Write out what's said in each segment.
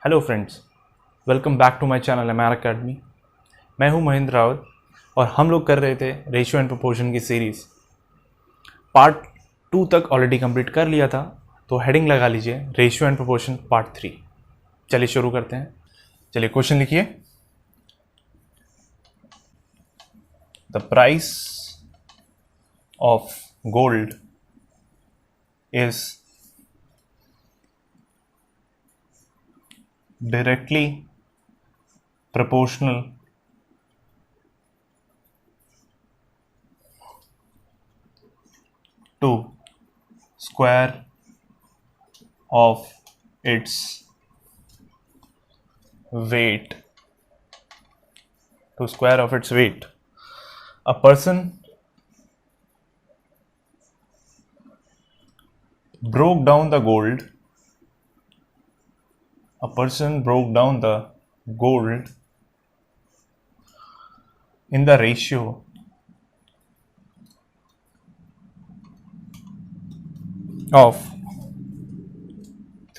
Hello friends, welcome back to my channel MR academy. मैं हूं महेंद्र रावत और हम लोग कर रहे थे रेशियो एंड प्रोपोर्शन की सीरीज़। पार्ट 2 तक ऑलरेडी कंप्लीट कर लिया था, तो हेडिंग लगा लीजिए रेशियो एंड प्रोपोर्शन पार्ट 3। चलिए शुरू करते हैं। चलिए क्वेश्चन लिखिए। The price of gold is directly proportional to square of its weight. To square of its weight. A person broke down the gold. A person broke down the gold in the ratio of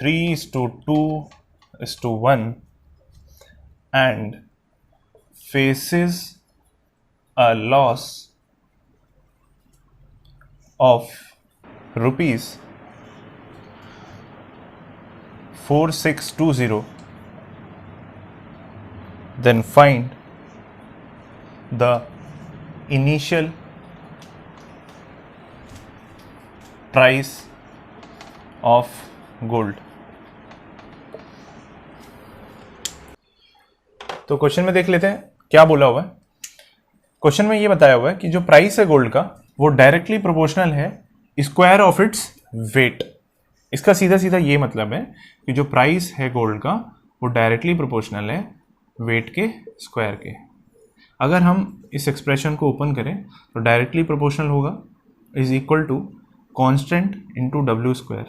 3:2:1 and faces a loss of rupees 4620, then find the initial price of gold. तो question में देख लेते हैं क्या बोला हुआ है। Question में ये बताया हुआ है कि जो प्राइस है गोल्ड का वो डायरेक्टली प्रोपोर्शनल है स्क्वायर ऑफ इट्स वेट। इसका सीधा सीधा ये मतलब है कि जो प्राइस है गोल्ड का वो डायरेक्टली प्रोपोर्शनल है वेट के स्क्वायर के। अगर हम इस एक्सप्रेशन को ओपन करें तो डायरेक्टली प्रोपोर्शनल होगा is equal to constant into W square.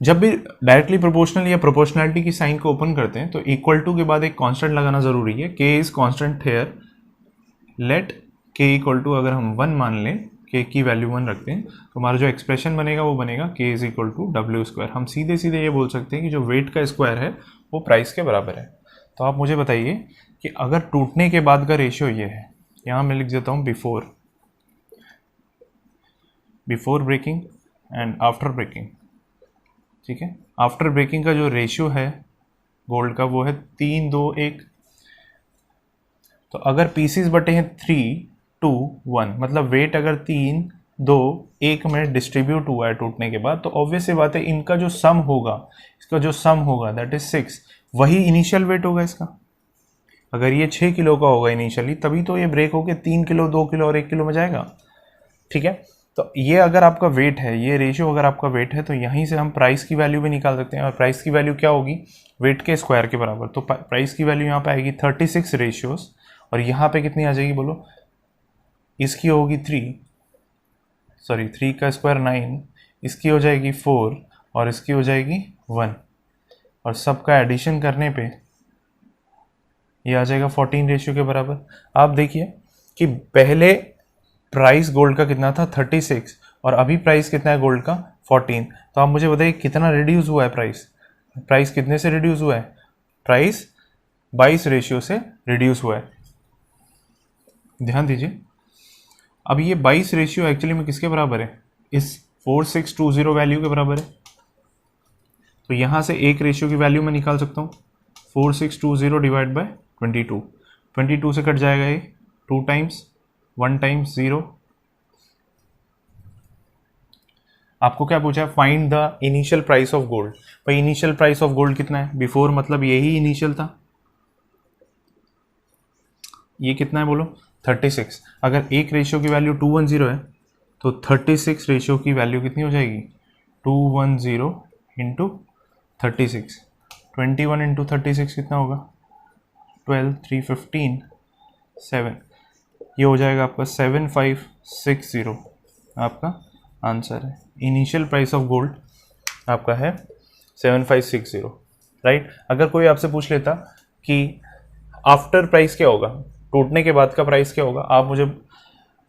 जब भी डायरेक्टली प्रोपोर्शनल या प्रोपोर्शनैलिटी की साइन को ओपन करते हैं तो इक्वल टू के बाद एक कांस्टेंट लगाना जरूरी है। के इज कांस्टेंट हेयर, लेट के इक्वल टू अगर हम 1 मान लें, के की वैल्यू 1 रखते हैं तो हमारा जो एक्सप्रेशन बनेगा वो बनेगा के is equal to W square. हम सीधे सीधे ये बोल सकते हैं कि जो वेट का स्क्वायर है वो प्राइस के बराबर है। तो आप मुझे बताइए कि अगर टूटने के बाद का रेशियो ये है, यहाँ मैं लिख देता हूँ before breaking and after breaking. ठीक है, आफ्टर ब्रेकिंग का जो रेशियो है गोल्ड का वो है 3:2:1। तो अगर पीसीस बटे हैं 3:2:1, मतलब वेट अगर 3:2:1 में डिस्ट्रीब्यूट हुआ है टूटने के बाद, तो ऑब्वियस सी बात है इनका जो सम होगा, इसका जो सम होगा दैट इज 6, वही इनिशियल वेट होगा इसका। अगर ये 6 किलो का होगा इनिशियली, तभी तो ये ब्रेक होके 3 किलो, 2 किलो और 1 किलो में जाएगा। ठीक है, तो ये अगर आपका वेट है, ये रेशियो अगर आपका वेट है, तो यहीं से हम प्राइस की वैल्यू भी निकाल सकते हैं। और प्राइस की वैल्यू क्या होगी? वेट के स्क्वायर के बराबर। तो प्राइस की वैल्यू यहाँ पे आएगी 36 रेशियोज, और यहाँ पे कितनी आ जाएगी बोलो? इसकी होगी 3 का स्क्वायर 9, इसकी हो जाएगी 4 और इसकी हो जाएगी 1, और सबका एडिशन करने पे ये आ जाएगा 14 रेशियो के बराबर। आप देखिए कि पहले प्राइस गोल्ड का कितना था? 36, और अभी प्राइस कितना है गोल्ड का? 14। तो आप मुझे बताइए कितना रिड्यूस हुआ है प्राइस कितने से रिड्यूस हुआ है? प्राइस 22 रेशियो से रिड्यूस हुआ है। ध्यान दीजिए, अब ये 22 रेशियो एक्चुअली में किसके बराबर है? इस 4620 वैल्यू के बराबर है। तो यहाँ से एक रेशियो की वैल्यू मैं निकाल सकता हूँ, 4620 डिवाइड बाय 22 से कट जाएगा ये 2 टाइम्स 1 टाइम्स 0। आपको क्या पूछा? Find the initial price of gold. भाई इनिशियल प्राइस ऑफ गोल्ड कितना है? बिफोर मतलब यही इनिशियल था, ये कितना है बोलो? 36। अगर एक रेशियो की वैल्यू 210 है तो 36 रेशियो की वैल्यू कितनी हो जाएगी? 210 इंटू 36। 21 इंटू 36 कितना होगा? 12, 3, 15, 7। ये हो जाएगा आपका 7560, आपका आंसर है। इनिशियल प्राइस ऑफ गोल्ड आपका है 7560, राइट। अगर कोई आपसे पूछ लेता कि आफ्टर प्राइस क्या होगा, टूटने के बाद का प्राइस क्या होगा, आप मुझे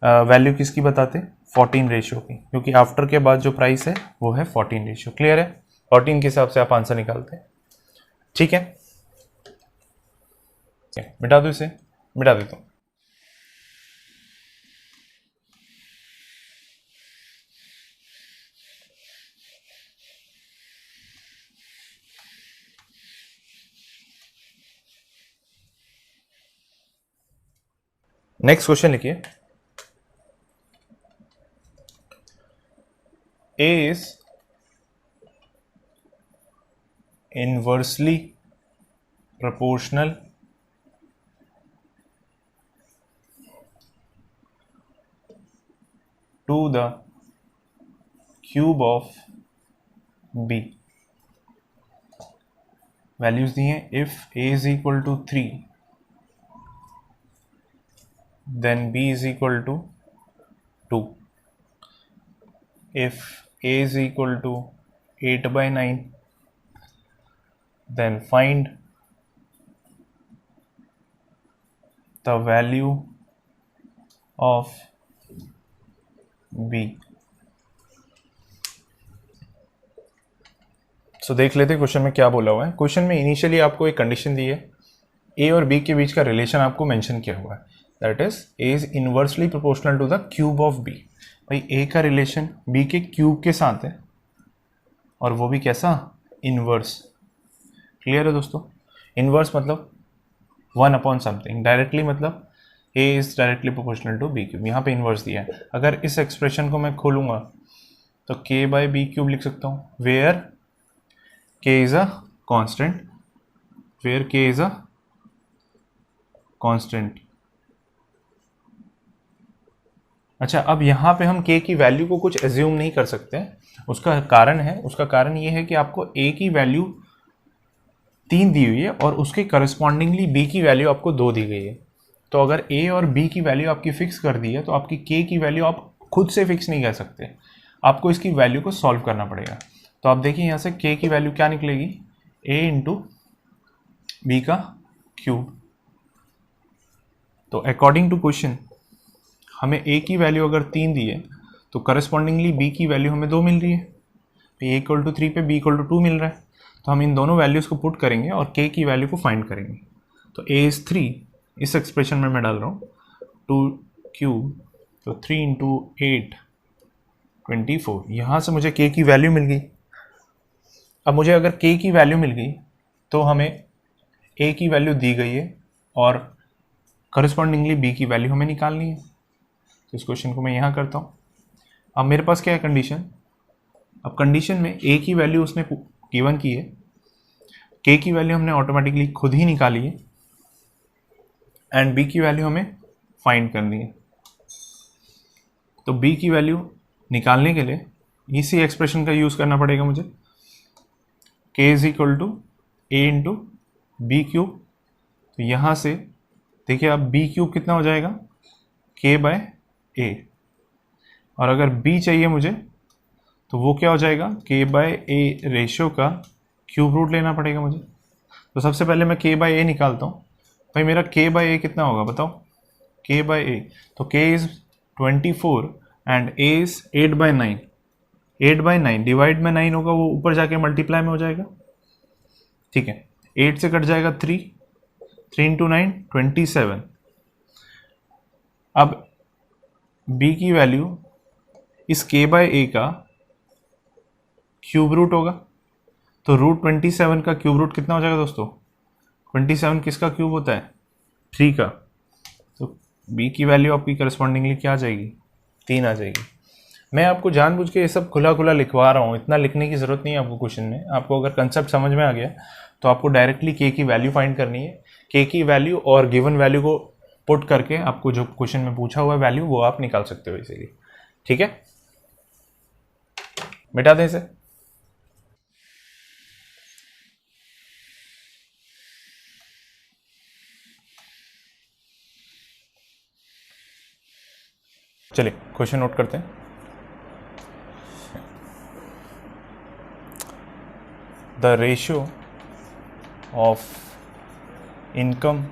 वैल्यू किसकी बताते? 14 रेशियो की, क्योंकि आफ्टर के बाद जो प्राइस है वो है 14 रेशियो। क्लियर है? 14 के हिसाब से आप आंसर निकालते हैं। ठीक है, मिटा दो इसे, मिटा देता हूँ। नेक्स्ट क्वेश्चन लिखिए, A is inversely proportional to the cube of B. Values दी हैं, if A is equal to 3 then B is equal to 2. If A is equal to 8/9 then find the value of B. सो देख लेते हैं question में क्या बोला हुआ है। क्वेश्चन में इनिशियली आपको एक कंडीशन दी है, ए और बी के बीच का रिलेशन आपको मेंशन किया हुआ है, that is A is inversely proportional to the cube of B. भाई ए का रिलेशन बी के क्यूब के साथ है और वो भी कैसा, इनवर्स। क्लियर है दोस्तों? इनवर्स मतलब 1 अपॉन समथिंग, डायरेक्टली मतलब A is directly proportional to B cube, यहाँ पे इनवर्स दिया है। अगर इस एक्सप्रेशन को मैं खोलूंगा तो के बाई बी क्यूब लिख सकता हूँ, वेयर के इज अ कांस्टेंट, वेयर के इज अ कांस्टेंट। अच्छा, अब यहाँ पे हम k की वैल्यू को कुछ एज्यूम नहीं कर सकते, उसका कारण है, उसका कारण ये है कि आपको a की वैल्यू 3 दी हुई है और उसके करस्पॉन्डिंगली b की वैल्यू आपको 2 दी गई है। तो अगर a और b की वैल्यू आपकी फिक्स कर दी है तो आपकी k की वैल्यू आप खुद से फिक्स नहीं कर सकते, आपको इसकी वैल्यू को सॉल्व करना पड़ेगा। तो आप देखिए यहाँ से k की वैल्यू क्या निकलेगी, a इंटू बी का क्यूब। तो अकॉर्डिंग टू क्वेश्चन हमें a की वैल्यू अगर 3 दी है तो करस्पॉन्डिंगली b की वैल्यू हमें 2 मिल रही है। a इक्वल टू 3 पे b इक्वल टू 2 मिल रहा है, तो हम इन दोनों वैल्यूज़ को पुट करेंगे और k की वैल्यू को फाइंड करेंगे। तो a इज़ 3, इस एक्सप्रेशन में मैं डाल रहा हूँ 2 क्यूब, तो 3 इंटू 8 24, यहाँ से मुझे k की वैल्यू मिल गई। अब मुझे अगर k की वैल्यू मिल गई तो हमें a की वैल्यू दी गई है और करस्पॉन्डिंगली b की वैल्यू हमें निकालनी है। तो इस क्वेश्चन को मैं यहाँ करता हूँ। अब मेरे पास क्या है कंडीशन, अब कंडीशन में a की वैल्यू उसने गिवन की है, k की वैल्यू हमने ऑटोमेटिकली खुद ही निकाली है एंड b की वैल्यू हमें फाइंड करनी है। तो b की वैल्यू निकालने के लिए इसी एक्सप्रेशन का यूज़ करना पड़ेगा मुझे, k is equal to a into B cube. तो यहाँ से देखिए अब b क्यूब कितना हो जाएगा, k बाय a, और अगर b चाहिए मुझे तो वो क्या हो जाएगा, k बाय a रेशियो का क्यूब रूट लेना पड़ेगा मुझे। तो सबसे पहले मैं k बाय a निकालता हूँ। भाई मेरा k बाय a कितना होगा बताओ, k बाय a, तो k is 24 and a is 8/9, 8/9 divide में 9 होगा, वो ऊपर जाके मल्टीप्लाई में हो जाएगा। ठीक है, 8 से कट जाएगा 3, 3 इंटू 9 27। अब b की वैल्यू इस k बाय a का क्यूब रूट होगा, तो रूट 27 का क्यूब रूट कितना हो जाएगा दोस्तों, 27 किसका क्यूब होता है, 3 का। तो b की वैल्यू आपकी करस्पॉन्डिंगली क्या आ जाएगी, 3 आ जाएगी। मैं आपको जानबूझ के ये सब खुला खुला लिखवा रहा हूँ, इतना लिखने की ज़रूरत नहीं है आपको क्वेश्चन में। आपको अगर कंसेप्ट समझ में आ गया तो आपको डायरेक्टली k की वैल्यू फाइंड करनी है। k की वैल्यू और गिवन वैल्यू को पुट करके आपको जो क्वेश्चन में पूछा हुआ वैल्यू वो आप निकाल सकते हो इसीलिए। ठीक है, मिटा दें इसे। चलिए क्वेश्चन नोट करते हैं। The ratio of income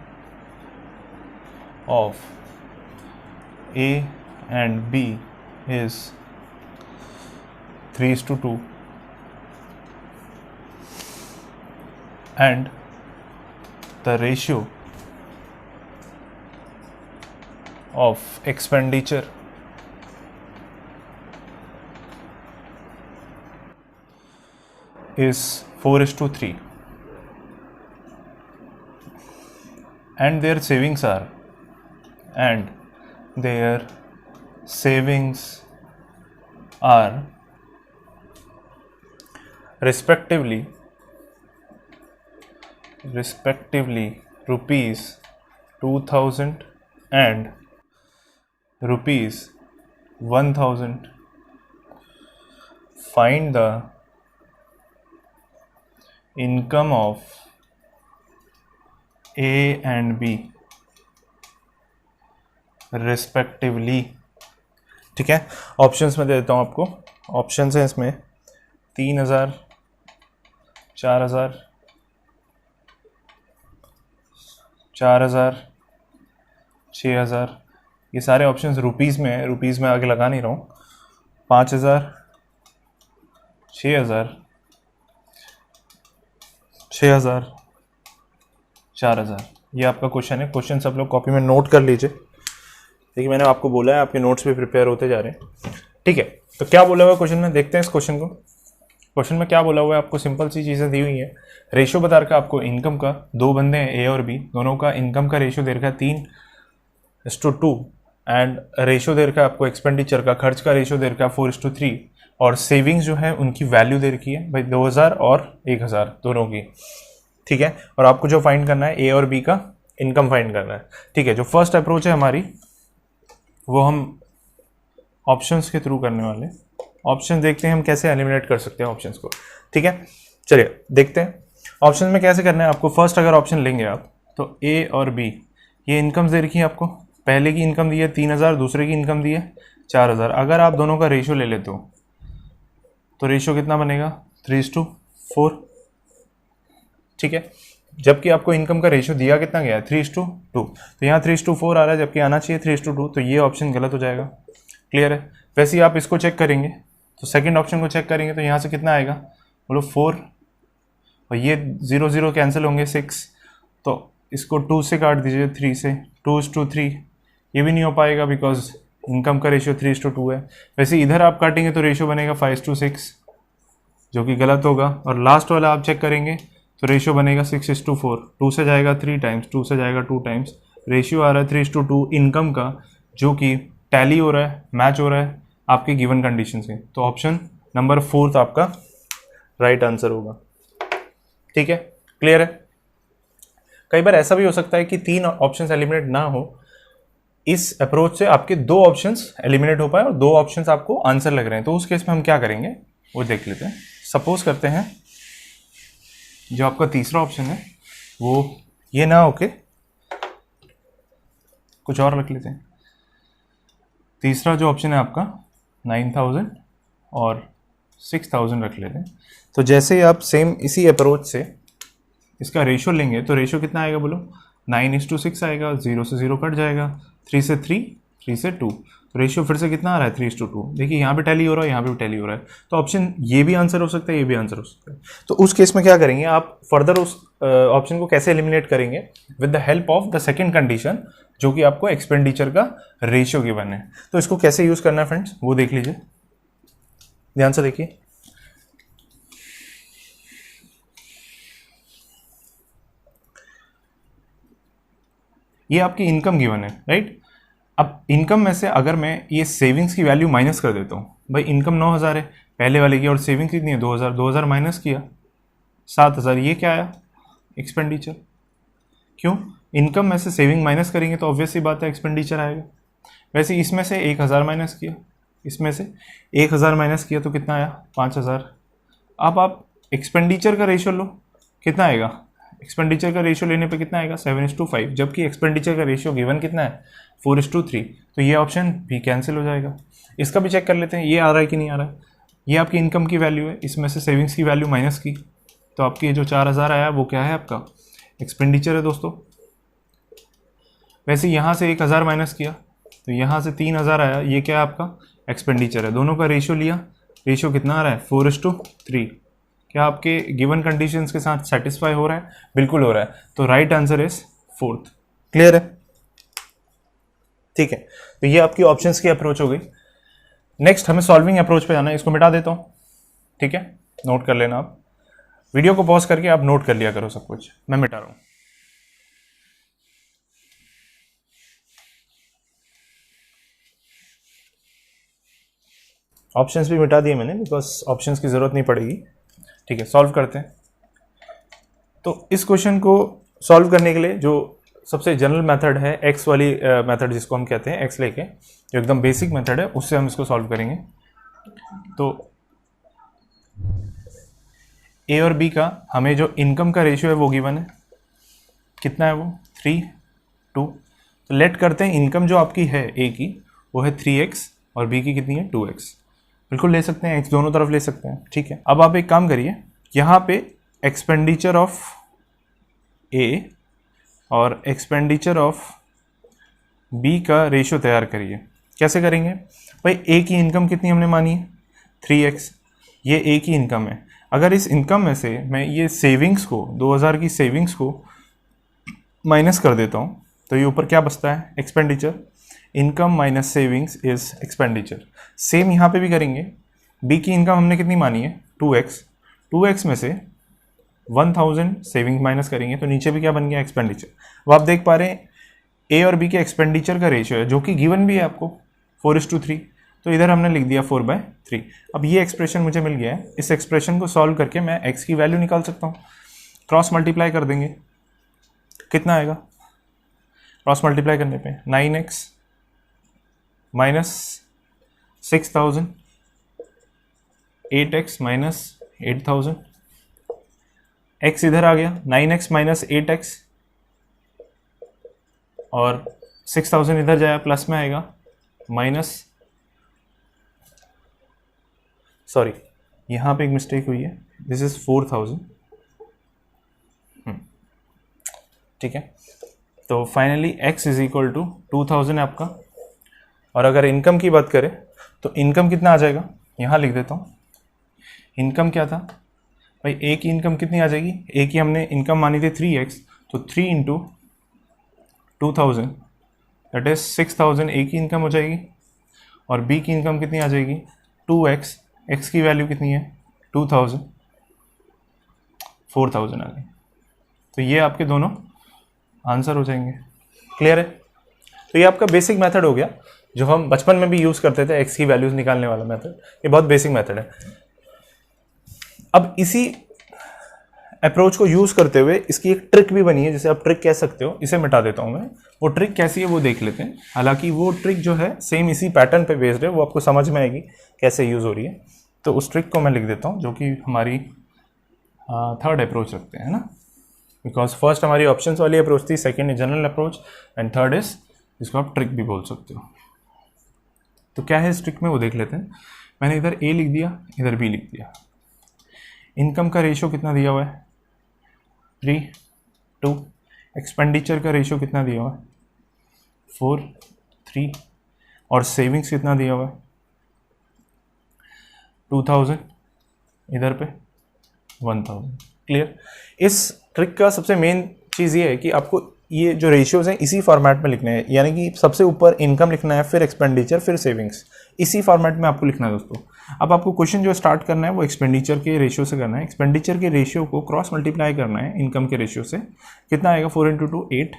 of A and B is 3:2, and the ratio of expenditure is 4:3 and their savings are respectively rupees 2000 and rupees 1000. Find the income of A and B respectively. ठीक है, options में दे देता हूँ आपको. Options हैं इसमें 3000, 4000, 6000. ये सारे ऑप्शंस रुपीज़ में है, रुपीज़ में आगे लगा नहीं रहा हूँ. 5000, 6000, 6000, 4000. ये आपका क्वेश्चन है. क्वेश्चन सब लोग कॉपी में नोट कर लीजिए. देखिए मैंने आपको बोला है, आपके नोट्स भी प्रिपेयर होते जा रहे हैं. ठीक है, तो क्या बोला हुआ है क्वेश्चन में, देखते हैं इस क्वेश्चन को. क्वेश्चन में क्या बोला हुआ है, आपको सिंपल सी चीज़ें दी हुई हैं. रेशियो बता रखा है आपको इनकम का. दो बंदे हैं ए और बी, दोनों का इनकम का रेशियो दे रखा है 3:2 एंड रेशियो दे रखा है आपको एक्सपेंडिचर का, खर्च का रेशियो दे रखा है 4:3 और सेविंग्स जो है उनकी वैल्यू दे रखी है भाई 2000 और 1000 दोनों की. ठीक है, और आपको जो फाइंड करना है ए और बी का इनकम फाइंड करना है. ठीक है, जो फर्स्ट अप्रोच है हमारी वो हम ऑप्शंस के थ्रू करने वाले. ऑप्शन देखते हैं हम कैसे एलिमिनेट कर सकते हैं ऑप्शंस को. ठीक है, चलिए देखते हैं ऑप्शन में कैसे करना है आपको. फर्स्ट अगर ऑप्शन लेंगे आप तो ए और बी ये इनकम दे रखी है आपको. पहले की इनकम दी है 3000, दूसरे की इनकम दी है 4000. अगर आप दोनों का रेशियो ले लेते हो तो रेशियो कितना बनेगा 3:4. ठीक है, जबकि आपको इनकम का रेशियो दिया कितना गया है 3:2. तो यहाँ 3:4 आ रहा है, जबकि आना चाहिए 3:2. तो ये ऑप्शन गलत हो जाएगा. क्लियर है. वैसे ही आप इसको चेक करेंगे तो सेकंड ऑप्शन को चेक करेंगे तो यहाँ से कितना आएगा बोलो 4 और ये 0 0 कैंसिल होंगे 6. तो इसको 2 से काट दीजिए, 3 से 2:3. ये भी नहीं हो पाएगा बिकॉज इनकम का रेशियो 3:2 है. वैसे इधर आप काटेंगे तो रेशियो बनेगा 5:6 जो कि गलत होगा. और लास्ट वाला आप चेक करेंगे तो रेशियो बनेगा 6:4. 2 से जाएगा 3 टाइम्स, 2 से जाएगा 2 टाइम्स. रेशियो आ रहा है 3:2 इनकम का, जो कि टैली हो रहा है, मैच हो रहा है आपके गिवन कंडीशन से. तो ऑप्शन नंबर 4 आपका राइट आंसर होगा. ठीक है, क्लियर है. कई बार ऐसा भी हो सकता है कि 3 ऑप्शंस एलिमिनेट ना हो. इस अप्रोच से आपके 2 ऑप्शंस एलिमिनेट हो पाए और 2 ऑप्शंस आपको आंसर लग रहे हैं. तो उस केस में हम क्या करेंगे वो देख लेते हैं. सपोज करते हैं जो आपका तीसरा ऑप्शन है वो ये ना होके कुछ और रख लेते हैं. तीसरा जो ऑप्शन है आपका 9000 और 6000 रख लेते हैं. तो जैसे ही आप सेम इसी अप्रोच से इसका रेशियो लेंगे तो रेशियो कितना आएगा बोलो 9:6 आएगा. 0 से 0 कट जाएगा, 3 से 3, 3 से 2. तो रेशियो फिर से कितना आ रहा है 3:2. देखिए यहाँ पे टैली हो रहा है, यहाँ पे भी टैली हो रहा है. तो ऑप्शन ये भी आंसर हो सकता है, ये भी आंसर हो सकता है. तो उस केस में क्या करेंगे आप फर्दर उस ऑप्शन को कैसे एलिमिनेट करेंगे with the help of the second condition जो कि आपको एक्सपेंडिचर का रेशियो गिवन है. तो इसको कैसे यूज करना है फ्रेंड्स वो देख लीजिए, ध्यान से देखिए. ये आपकी इनकम गिवन है, राइट. अब इनकम में से अगर मैं ये सेविंग्स की वैल्यू माइनस कर देता हूँ, भाई इनकम 9000 है पहले वाले की और सेविंग्स कितनी है 2000. 2000 माइनस किया 7000. ये क्या आया एक्सपेंडिचर. क्यों, इनकम में से सेविंग माइनस करेंगे तो ऑब्वियस सी बात है एक्सपेंडिचर आएगा. वैसे इसमें से 1000 माइनस किया, इसमें से 1000 माइनस किया तो कितना आया 5000. अब आप एक्सपेंडिचर का रेशियो लो, कितना आएगा. एक्सपेंडिचर का रेशियो लेने पे कितना आएगा 7:5, जबकि एक्सपेंडिचर का रेशियो गिवन कितना है 4:3. तो ये ऑप्शन भी कैंसिल हो जाएगा. इसका भी चेक कर लेते हैं ये आ रहा है कि नहीं आ रहा है. ये आपकी इनकम की वैल्यू है, इसमें से सेविंग्स की वैल्यू माइनस की तो आपकी जो 4000 आया वो क्या है आपका एक्सपेंडिचर है दोस्तों. वैसे यहाँ से 1000 माइनस किया तो यहाँ से 3000 आया, ये क्या है आपका एक्सपेंडिचर है. दोनों का रेशियो लिया, रेशियो कितना आ रहा है 4:3. क्या आपके गिवन कंडीशंस के साथ सेटिस्फाई हो रहा है? बिल्कुल हो रहा है, तो right answer is fourth. Clear है? ठीक है, तो ये आपकी ऑप्शंस की अप्रोच हो गई। नेक्स्ट हमें सॉल्विंग अप्रोच पे जाना है, इसको मिटा देता हूं, ठीक है, नोट कर लेना आप, वीडियो को पॉज करके आप नोट कर लिया करो सब कुछ, मैं मिटा रहा हूं। ऑप्शंस भी मिटा दिए मैंने, बिकॉज ऑप्शंस की जरूरत नहीं पड़ेगी। ठीक है, सॉल्व करते हैं। तो इस क्वेश्चन को सॉल्व करने के लिए जो सबसे जनरल मेथड है, एक्स वाली मेथड जिसको हम कहते हैं, एक्स लेके जो एकदम बेसिक मेथड है, उससे हम इसको सॉल्व करेंगे। तो ए और बी का हमें जो इनकम का रेशियो है वो गिवन है, कितना है वो 3:2। तो लेट करते हैं इनकम जो आपकी है ए की वो है 3x और बी की कितनी है 2x। बिल्कुल ले सकते हैं, x दोनों तरफ ले सकते हैं। ठीक है, अब आप एक काम करिए, यहाँ पे एक्सपेंडिचर ऑफ ए और एक्सपेंडिचर ऑफ बी का रेशियो तैयार करिए। कैसे करेंगे भाई? ए की इनकम कितनी हमने मानी है 3x, ये ए की इनकम है। अगर इस इनकम में से मैं ये सेविंग्स को 2000 की सेविंग्स को माइनस कर देता हूँ तो ये ऊपर क्या बचता है? Expenditure. Income minus savings is expenditure. Same यहाँ पे भी करेंगे। बी की इनकम हमने कितनी मानी है 2x, 2x में से 1000 सेविंग माइनस करेंगे तो नीचे भी क्या बन गया? एक्सपेंडिचर। अब आप देख पा रहे हैं ए और बी के एक्सपेंडिचर का रेशियो है जो कि गिवन भी है आपको 4:3, तो इधर हमने लिख दिया 4/3। अब ये एक्सप्रेशन मुझे मिल गया है, इस एक्सप्रेशन को सॉल्व करके मैं x की वैल्यू निकाल सकता हूँ। क्रॉस मल्टीप्लाई कर देंगे, कितना आएगा? क्रॉस मल्टीप्लाई करने पे 9x minus 6000, 8x minus 8000, x इधर आ गया 9x माइनस 8x और 6000 इधर जाया प्लस में आएगा माइनस, सॉरी यहाँ पे एक मिस्टेक हुई है, दिस इज 4000। ठीक है, तो finally x is equal to 2000 है आपका। और अगर इनकम की बात करें तो इनकम कितना आ जाएगा? यहाँ लिख देता हूँ। इनकम क्या था भाई? ए की इनकम कितनी आ जाएगी? ए की हमने इनकम मानी थी 3x, तो 3 इंटू 2000 दैट इज 6000 ए की इनकम हो जाएगी। और बी की इनकम कितनी आ जाएगी? 2x, x की वैल्यू कितनी है 2000, 4000 आ गई। तो ये आपके दोनों आंसर हो जाएंगे। क्लियर है? तो ये आपका बेसिक मेथड हो गया जो हम बचपन में भी यूज़ करते थे, x की वैल्यूज निकालने वाला मेथड। ये बहुत बेसिक मेथड है। अब इसी अप्रोच को यूज़ करते हुए इसकी एक ट्रिक भी बनी है, जिसे आप ट्रिक कह सकते हो, इसे मिटा देता हूँ मैं। वो ट्रिक कैसी है वो देख लेते हैं। हालांकि वो ट्रिक जो है सेम इसी पैटर्न पे बेस्ड है, वो आपको समझ में आएगी कैसे यूज़ हो रही है। तो उस ट्रिक को मैं लिख देता हूँ जो कि हमारी थर्ड अप्रोच रखते हैं, है ना। बिकॉज फर्स्ट हमारी ऑप्शंस वाली अप्रोच थी, second is general approach and third is, इसको आप ट्रिक भी बोल सकते हो। तो क्या है इस ट्रिक में वो देख लेते हैं। मैंने इधर ए लिख दिया, इधर बी लिख दिया। इनकम का रेशियो कितना दिया हुआ है 3:2। एक्सपेंडिचर का रेशियो कितना दिया हुआ है 4:3। और सेविंग्स कितना दिया हुआ है 2000, इधर पे 1000। क्लियर? इस ट्रिक का सबसे मेन चीज़ ये है कि आपको ये जो रेशियोज हैं इसी फॉर्मेट में लिखने हैं, यानी कि सबसे ऊपर इनकम लिखना है, फिर एक्सपेंडिचर, फिर सेविंग्स, इसी फॉर्मेट में आपको लिखना है दोस्तों। अब आपको क्वेश्चन जो स्टार्ट करना है वो एक्सपेंडिचर के रेशियो से करना है। एक्सपेंडिचर के रेशियो को क्रॉस मल्टीप्लाई करना है इनकम के रेशियो से। कितना आएगा 4 × 2 8।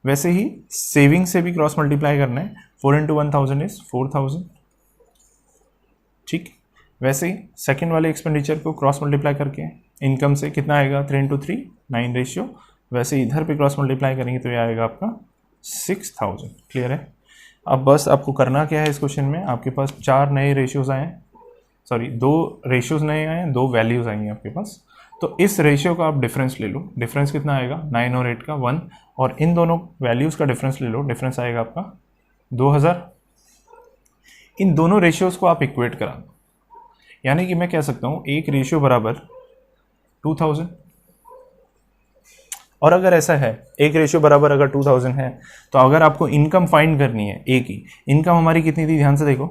वैसे ही सेविंग से भी क्रॉस मल्टीप्लाई करना है, 4 × 1000 इज 4000। ठीक, वैसे ही सेकेंड वाले एक्सपेंडिचर को क्रॉस मल्टीप्लाई करके इनकम से कितना आएगा 3 × 3 9 रेशियो। वैसे ही इधर पे क्रॉस मल्टीप्लाई करेंगे तो ये आएगा आपका 6000। क्लियर है? अब बस आपको करना क्या है इस क्वेश्चन में, आपके पास 4 नए रेशियोज आए हैं, सॉरी 2 रेशियोज नए आए हैं, 2 वैल्यूज आएंगे आपके पास। तो इस रेशियो का आप डिफरेंस ले लो। डिफरेंस कितना आएगा 9 और 8 का 1, और इन दोनों वैल्यूज़ का डिफरेंस ले लो। डिफरेंस आएगा आपका 2000। इन दोनों रेशियोज को आप इक्वेट करा दो, यानी कि मैं कह सकता हूँ एक रेशियो बराबर 2000। और अगर ऐसा है एक रेशियो बराबर अगर 2000 है, तो अगर आपको इनकम फाइंड करनी है ए की, इनकम हमारी कितनी थी ध्यान से देखो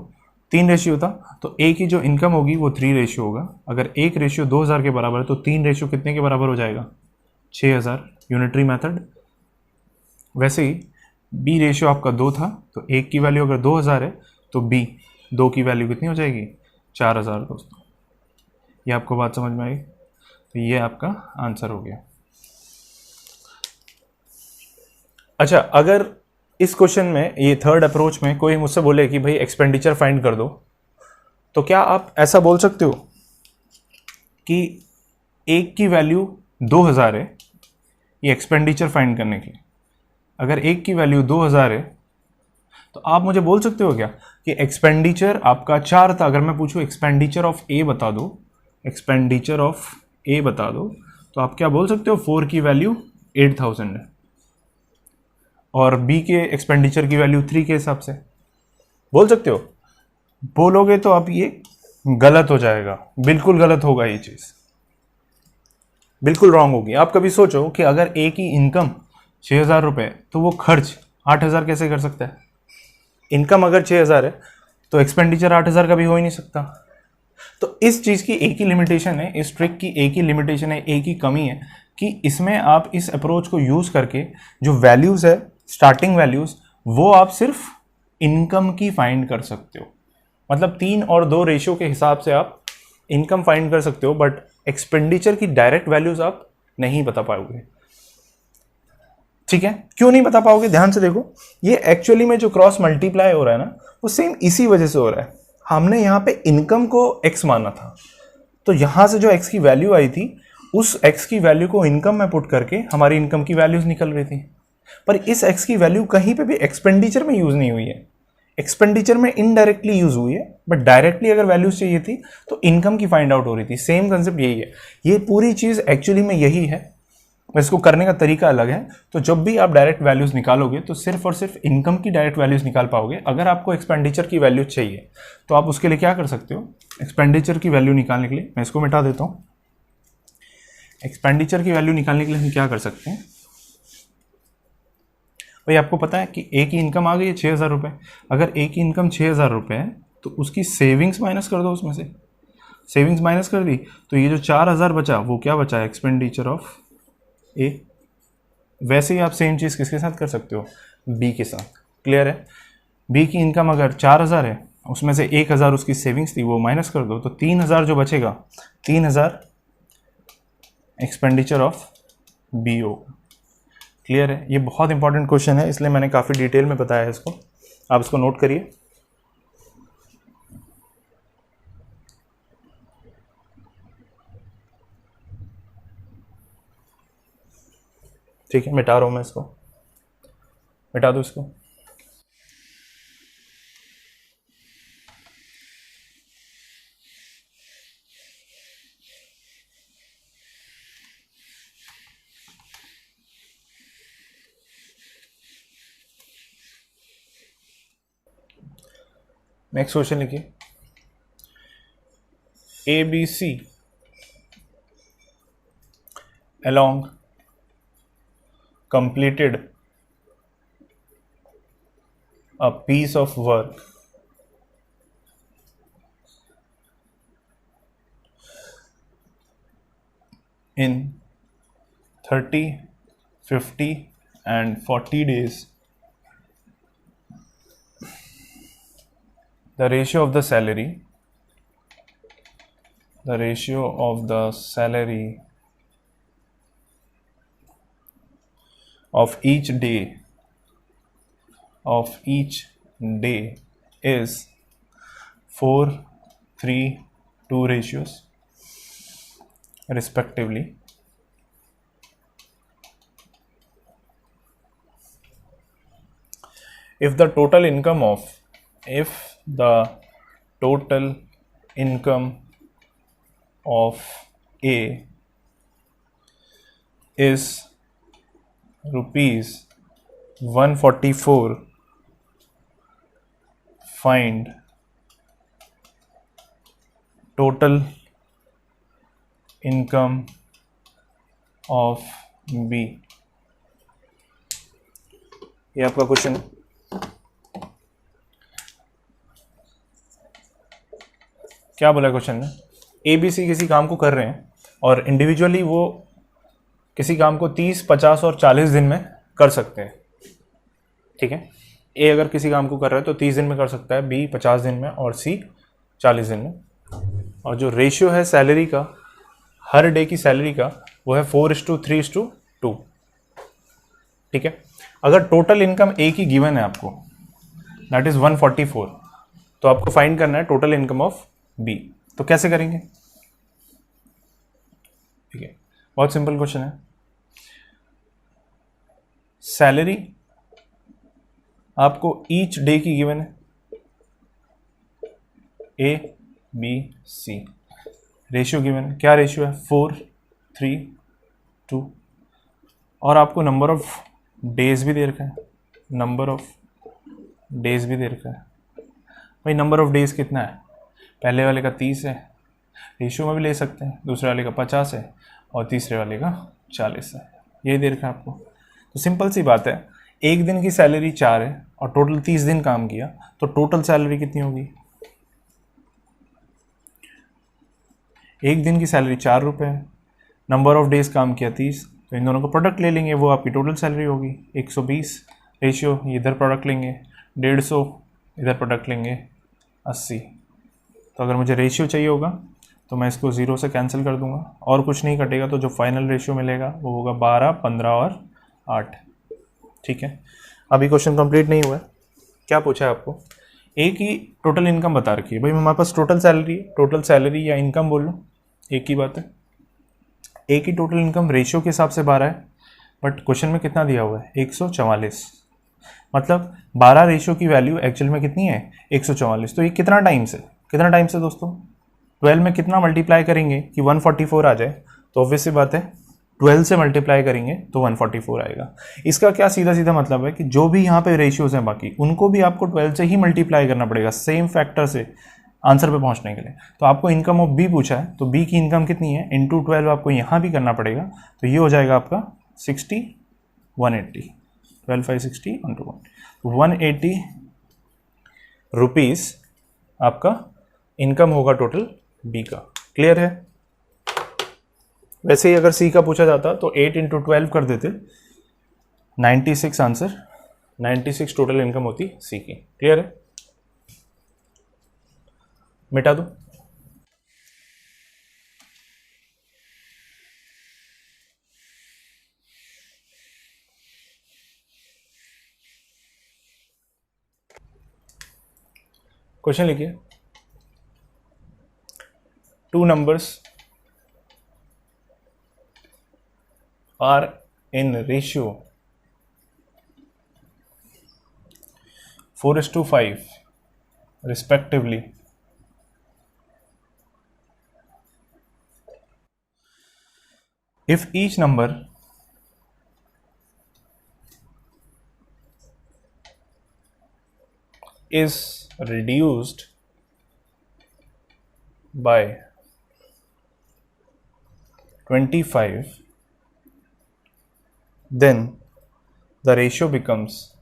3 रेशियो था, तो ए की जो इनकम होगी वो 3 रेशियो होगा। अगर 1 रेशियो 2000 के बराबर है तो 3 रेशियो कितने के बराबर हो जाएगा? 6000, यूनिटरी मेथड। वैसे ही बी रेशियो आपका 2 था, तो 1 की वैल्यू अगर 2000 है तो बी 2 की वैल्यू कितनी हो जाएगी? 4000 दोस्तों। ये आपको बात समझ में आई? तो ये आपका आंसर हो गया। अच्छा, अगर इस क्वेश्चन में, ये थर्ड अप्रोच में, कोई मुझसे बोले कि भाई एक्सपेंडिचर फाइंड कर दो, तो क्या आप ऐसा बोल सकते हो कि 1 की वैल्यू 2000 है ये एक्सपेंडिचर फाइंड करने की? अगर 1 की वैल्यू 2000 है तो आप मुझे बोल सकते हो क्या कि एक्सपेंडिचर आपका 4 था। अगर मैं पूछूं एक्सपेंडिचर ऑफ ए बता दो, एक्सपेंडिचर ऑफ ए बता दो, तो आप क्या बोल सकते हो? 4 की वैल्यू 8000 है और बी के एक्सपेंडिचर की वैल्यू 3 के हिसाब से बोल सकते हो। बोलोगे तो अब ये गलत हो जाएगा, बिल्कुल गलत होगा, ये चीज़ बिल्कुल रॉन्ग होगी। आप कभी सोचो कि अगर ए की इनकम 6000 रुपये तो वो खर्च 8000 कैसे कर सकता है? इनकम अगर 6000 है तो एक्सपेंडिचर 8000 का भी हो ही नहीं सकता। तो इस चीज़ की एक ही लिमिटेशन है, इस ट्रिक की एक ही लिमिटेशन है, एक ही कमी है कि इसमें आप इस अप्रोच को यूज़ करके जो वैल्यूज़ है, स्टार्टिंग वैल्यूज़, वो आप सिर्फ इनकम की फाइंड कर सकते हो। मतलब 3 और 2 रेशियो के हिसाब से आप इनकम फाइंड कर सकते हो, बट एक्सपेंडिचर की डायरेक्ट वैल्यूज़ आप नहीं बता पाओगे। ठीक है, क्यों नहीं बता पाओगे? ध्यान से देखो, ये एक्चुअली में जो क्रॉस मल्टीप्लाई हो रहा है ना, वो सेम इसी वजह से हो रहा है। हमने यहाँ पे इनकम को x माना था, तो यहाँ से जो x की वैल्यू आई थी, उस x की वैल्यू को इनकम में पुट करके हमारी इनकम की वैल्यूज निकल रही थी। पर इस x की वैल्यू कहीं पे भी एक्सपेंडिचर में यूज नहीं हुई है, एक्सपेंडिचर में इनडायरेक्टली यूज हुई है, बट डायरेक्टली अगर वैल्यूज चाहिए थी तो इनकम की फाइंड आउट हो रही थी। सेम कंसेप्ट यही है, ये पूरी चीज एक्चुअली में यही है, बस इसको करने का तरीका अलग है। तो जब भी आप डायरेक्ट वैल्यूज निकालोगे तो सिर्फ और सिर्फ इनकम की डायरेक्ट वैल्यूज निकाल पाओगे। अगर आपको एक्सपेंडिचर की वैल्यू चाहिए तो आप उसके लिए क्या कर सकते हो? एक्सपेंडिचर की वैल्यू निकालने के लिए, मैं इसको मिटा देता हूं, एक्सपेंडिचर की वैल्यू निकालने के लिए हम क्या कर सकते हैं भाई? आपको पता है कि ए की इनकम आ गई है 6000 रुपये। अगर ए की इनकम 6000 रुपये है तो उसकी सेविंग्स माइनस कर दो, उसमें से सेविंग्स माइनस कर दी तो ये जो 4000 बचा वो क्या बचा? एक्सपेंडिचर ऑफ ए। वैसे ही आप सेम चीज़ किसके साथ कर सकते हो? बी के साथ। क्लियर है? बी की इनकम अगर 4000 है, उसमें से 1000 उसकी सेविंग्स थी, वो माइनस कर दो तो 3000 जो बचेगा, 3000 एक्सपेंडिचर ऑफ बी होगा। क्लियर है? ये बहुत इंपॉर्टेंट क्वेश्चन है, इसलिए मैंने काफ़ी डिटेल में बताया है इसको, आप इसको नोट करिए। ठीक है, मिटा रहा हूं मैं इसको, मिटा दो इसको। नेक्स्ट क्वेश्चन लिखिए, A B C along completed a piece of work in 30, 50 and 40 days. The ratio of the salary of each day is 4:3:2 ratios respectively. If the total income of A is rupees 144, find total income of B। ये आपका question. क्या बोला question में, ए B सी किसी काम को कर रहे हैं और इंडिविजुअली वो किसी काम को 30, 50 और 40 दिन में कर सकते हैं, ठीक है। ए अगर किसी काम को कर रहा है तो 30 दिन में कर सकता है, बी 50 दिन में और सी 40 दिन में। और जो रेशियो है सैलरी का, हर डे की सैलरी का, वो है 4:3:2, ठीक है। अगर टोटल इनकम ए की गिवन है आपको, दैट इज 144, तो आपको फाइंड करना है टोटल इनकम ऑफ बी। तो कैसे करेंगे, ठीक है, बहुत सिंपल क्वेश्चन है। सैलरी आपको ईच डे की गिवन है, A B C. Ratio given है, क्या रेशियो है, 4:3:2। और आपको नंबर ऑफ डेज भी दे रखा है, नंबर ऑफ डेज भी दे रखा है। भाई नंबर ऑफ डेज कितना है, पहले वाले का 30 है, रेशियो में भी ले सकते हैं, दूसरे वाले का 50 है और तीसरे वाले का 40 है, ये दे रखा है आपको। तो सिंपल सी बात है, एक दिन की सैलरी 4 है और टोटल 30 दिन काम किया, तो टोटल सैलरी कितनी होगी, एक दिन की सैलरी 4 रुपये है, नंबर ऑफ डेज काम किया 30, तो इन दोनों को प्रोडक्ट ले लेंगे, वो आपकी टोटल सैलरी होगी 120। रेशियो इधर प्रोडक्ट लेंगे 150, इधर प्रोडक्ट लेंगे 80। तो अगर मुझे रेशियो चाहिए होगा तो मैं इसको 0 से कैंसिल कर दूंगा और कुछ नहीं कटेगा, तो जो फाइनल रेशियो मिलेगा वो होगा 12, 15 और 8, ठीक है। अभी क्वेश्चन कंप्लीट नहीं हुआ है, क्या पूछा है आपको, ए की टोटल इनकम बता रखी है। भाई हमारे पास टोटल सैलरी या इनकम बोल लो, एक ही बात है। ए की टोटल इनकम रेशियो के हिसाब से 12 है, बट क्वेश्चन में कितना दिया हुआ है, 144, मतलब 12 रेशियो की वैल्यू एक्चुअल में कितनी है, 144। तो ये कितना टाइम से दोस्तों, 12 में कितना मल्टीप्लाई करेंगे कि 144 आ जाए, तो ऑब्वियस सी बात है 12 से मल्टीप्लाई करेंगे तो 144 आएगा। इसका क्या सीधा सीधा मतलब है कि जो भी यहाँ पे रेशियोज हैं बाकी, उनको भी आपको 12 से ही मल्टीप्लाई करना पड़ेगा, सेम फैक्टर से आंसर पे पहुँचने के लिए। तो आपको इनकम ऑफ बी पूछा है, तो बी की इनकम कितनी है, इंटू 12 आपको यहाँ भी करना पड़ेगा, तो ये हो जाएगा आपका 60, 180, 12, 5, 60 इंटू 180 रुपीज़ आपका इनकम होगा टोटल बी का। क्लियर है। वैसे ही अगर सी का पूछा जाता तो 8 × 12 कर देते, 96 आंसर, 96 टोटल इनकम होती सी की। क्लियर है, मिटा दो। क्वेश्चन लिखिए, 2 numbers are in ratio 4:5 respectively. If each number is reduced by 25, then the ratio becomes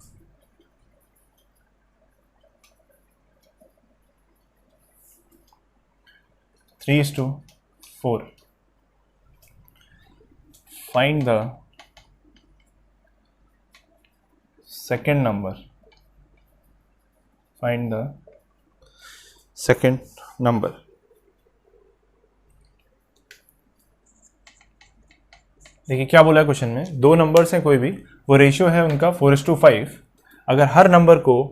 3:4. Find the second number. Find the second number. देखिए क्या बोला है क्वेश्चन में, 2 नंबर्स हैं कोई भी, वो रेशियो है उनका 4:5। अगर हर नंबर को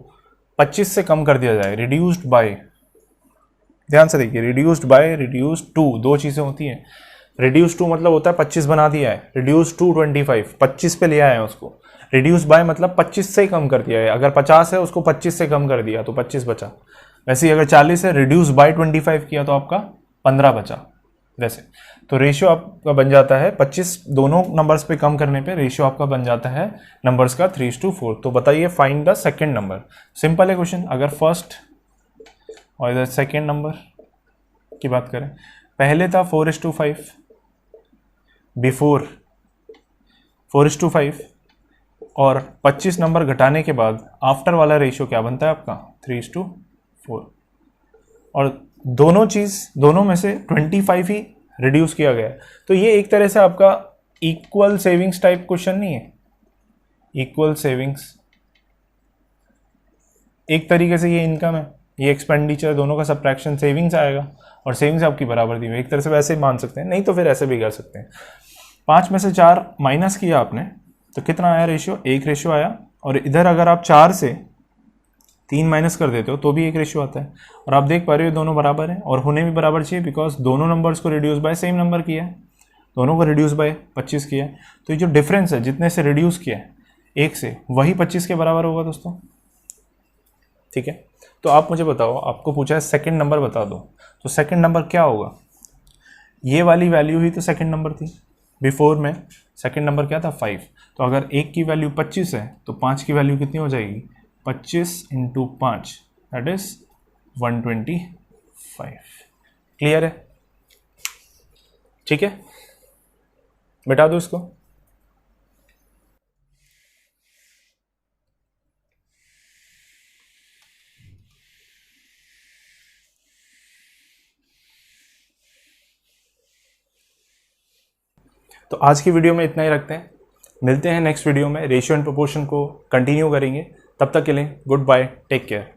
25 से कम कर दिया जाए, रिड्यूस्ड बाय, ध्यान से देखिए, रिड्यूस्ड बाय, रिड्यूस्ड टू, 2 चीज़ें होती हैं। रिड्यूस टू मतलब होता है 25 बना दिया है, रिड्यूस टू 25, 25 पे ले आए हैं उसको। रिड्यूस बाय मतलब 25 से कम कर दिया है, अगर 50 है उसको 25 से कम कर दिया तो 25 बचा। वैसे ही अगर 40 है, रिड्यूस बाय 25 किया तो आपका 15 बचा। वैसे तो रेशियो आपका बन जाता है 25, दोनों नंबर्स पे कम करने पे रेशियो आपका बन जाता है नंबर्स का 3:4। तो बताइए find the second number. Simple है क्वेश्चन। अगर फर्स्ट और इधर सेकंड नंबर की बात करें, पहले था 4:5, बिफोर 4:5, और 25 नंबर घटाने के बाद आफ्टर वाला रेशियो क्या बनता है आपका 3:4। और दोनों में से 25 ही रिड्यूस किया गया है। तो ये एक तरह से आपका इक्वल सेविंग्स टाइप क्वेश्चन नहीं है। इक्वल सेविंग्स एक तरीके से ये इनकम है, ये एक्सपेंडिचर, दोनों का सब्ट्रैक्शन सेविंग्स आएगा और सेविंग्स आपकी बराबर दी हुई, एक तरह से वैसे ही मान सकते हैं, नहीं तो फिर ऐसे भी कर सकते हैं। 5 में से 4 माइनस किया आपने तो कितना आया रेशियो, 1 रेशियो आया। और इधर अगर आप 4 से 3 माइनस कर देते हो तो भी 1 रेशियो आता है। और आप देख पा रहे हो दोनों बराबर है और होने भी बराबर चाहिए, बिकॉज दोनों नंबर्स को रिड्यूस बाय सेम नंबर किया है, दोनों को रिड्यूस बाय 25 किया है। तो ये जो डिफरेंस है जितने से रिड्यूस किया है 1 से, वही 25 के बराबर होगा दोस्तों। ठीक है, तो आप मुझे बताओ, आपको पूछा है सेकंड नंबर बता दो, तो सेकंड नंबर क्या होगा? ये वाली वैल्यू ही तो सेकंड नंबर थी बिफोर में। सेकंड नंबर क्या था? 5। तो अगर 1 की वैल्यू 25 है तो 5 की वैल्यू कितनी हो जाएगी? 25 × 5 दैट इज 125। क्लियर है? ठीक है, मिटा दो इसको। तो आज की वीडियो में इतना ही रखते हैं, मिलते हैं नेक्स्ट वीडियो में। रेशियो एंड प्रोपोर्शन को कंटिन्यू करेंगे, तब तक के लिए गुड बाय, टेक केयर।